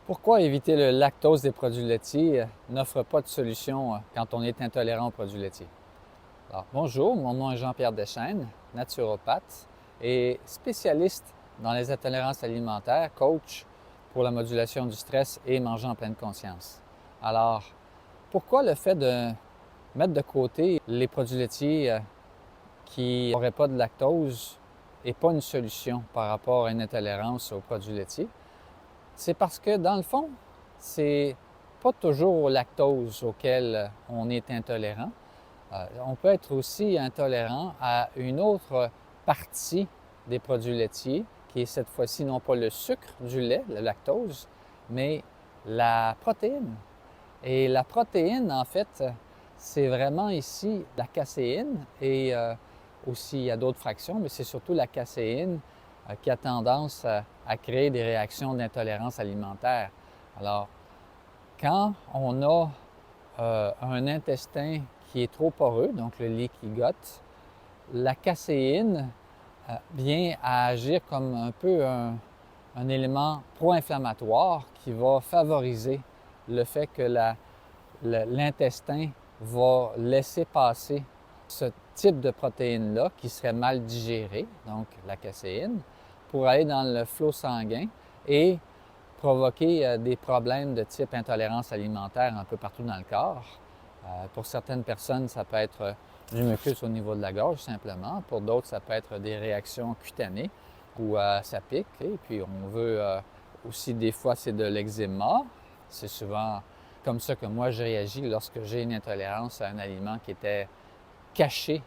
Pourquoi éviter le lactose des produits laitiers n'offre pas de solution quand on est intolérant aux produits laitiers? Alors, bonjour, mon nom est Jean-Pierre Deschênes, naturopathe et spécialiste dans les intolérances alimentaires, coach pour la modulation du stress et manger en pleine conscience. Alors, pourquoi le fait de mettre de côté les produits laitiers qui n'auraient pas de lactose n'est pas une solution par rapport à une intolérance aux produits laitiers? C'est parce que, dans le fond, c'est pas toujours au lactose auquel on est intolérant. On peut être aussi intolérant à une autre partie des produits laitiers, qui est cette fois-ci non pas le sucre du lait, le lactose, mais la protéine. Et la protéine, en fait, c'est vraiment ici la caséine et aussi il y a d'autres fractions, mais c'est surtout la caséine qui a tendance à créer des réactions d'intolérance alimentaire. Alors, quand on a un intestin qui est trop poreux, donc le leaky gut, la caséine vient à agir comme un peu un élément pro-inflammatoire qui va favoriser le fait que l'intestin va laisser passer ce type de protéine-là qui serait mal digérée, donc la caséine, pour aller dans le flot sanguin et provoquer des problèmes de type intolérance alimentaire un peu partout dans le corps. Pour certaines personnes, ça peut être du mucus au niveau de la gorge simplement. Pour d'autres, ça peut être des réactions cutanées où ça pique. Et puis on veut aussi, des fois, c'est de l'eczéma. C'est souvent comme ça que moi je réagis lorsque j'ai une intolérance à un aliment qui était caché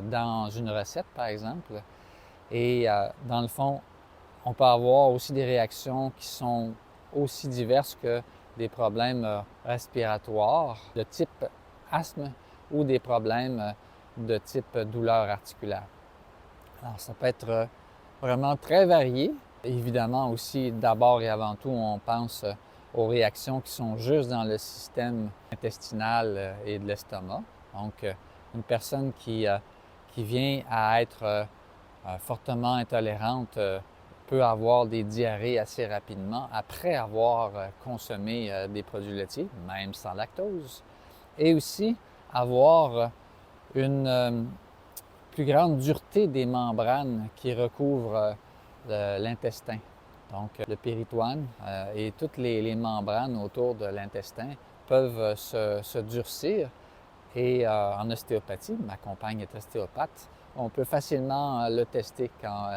dans une recette, par exemple. Et dans le fond, on peut avoir aussi des réactions qui sont aussi diverses que des problèmes respiratoires de type asthme ou des problèmes de type douleur articulaire. Alors, ça peut être vraiment très varié. Évidemment aussi, d'abord et avant tout, on pense aux réactions qui sont juste dans le système intestinal et de l'estomac. Donc, une personne qui vient à être fortement intolérante peut avoir des diarrhées assez rapidement après avoir consommé des produits laitiers, même sans lactose, et aussi avoir une plus grande dureté des membranes qui recouvrent l'intestin. Donc, le péritoine et toutes les membranes autour de l'intestin peuvent se durcir. Et en ostéopathie, ma compagne est ostéopathe, on peut facilement le tester quand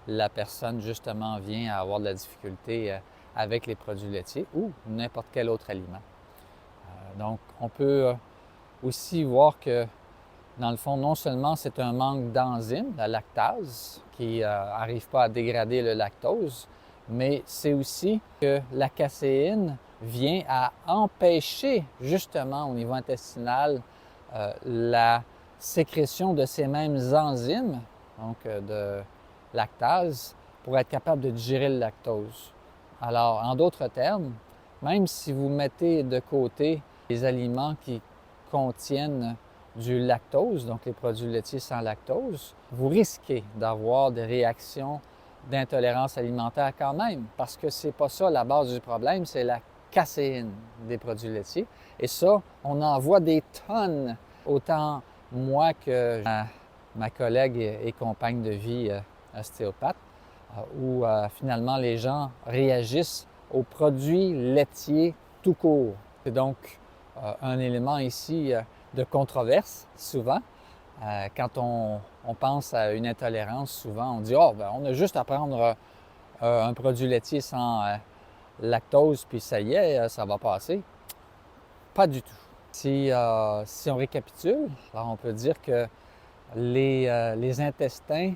la personne justement vient à avoir de la difficulté avec les produits laitiers ou n'importe quel autre aliment. Donc, on peut aussi voir que dans le fond, non seulement c'est un manque d'enzyme, la lactase, qui n'arrive pas à dégrader le lactose, mais c'est aussi que la caséine vient à empêcher justement au niveau intestinal la sécrétion de ces mêmes enzymes, donc de lactase, pour être capable de digérer le lactose. Alors, en d'autres termes, même si vous mettez de côté les aliments qui contiennent du lactose, donc les produits laitiers sans lactose, vous risquez d'avoir des réactions d'intolérance alimentaire quand même, parce que c'est pas ça la base du problème, c'est la caséine des produits laitiers. Et ça, on en voit des tonnes, autant moi que ma collègue et compagne de vie ostéopathe, où finalement les gens réagissent aux produits laitiers tout court. C'est donc un élément ici de controverse, souvent. Quand on pense à une intolérance, souvent on dit « Oh, ben, on a juste à prendre un produit laitier sans lactose, puis ça y est, ça va passer. » Pas du tout. Si on récapitule, alors on peut dire que les intestins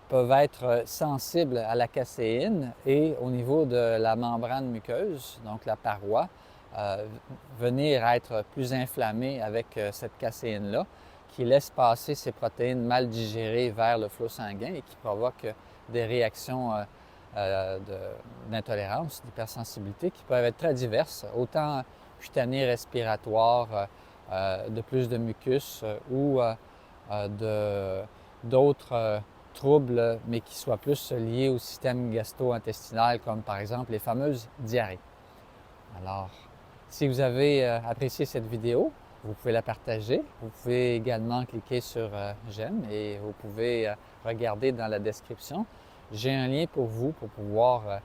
peuvent être sensibles à la caséine et au niveau de la membrane muqueuse, donc la paroi, venir être plus inflammés avec cette caséine-là, qui laisse passer ces protéines mal digérées vers le flot sanguin et qui provoque des réactions d'intolérance, d'hypersensibilité qui peuvent être très diverses, autant cutanées, respiratoires, de plus de mucus ou d'autres troubles, mais qui soient plus liés au système gastro-intestinal, comme par exemple les fameuses diarrhées. Alors, si vous avez apprécié cette vidéo, vous pouvez la partager. Vous pouvez également cliquer sur j'aime et vous pouvez regarder dans la description. J'ai un lien pour vous pour pouvoir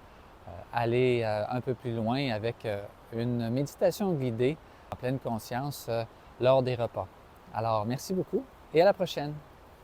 aller un peu plus loin avec une méditation guidée en pleine conscience lors des repas. Alors, merci beaucoup et à la prochaine.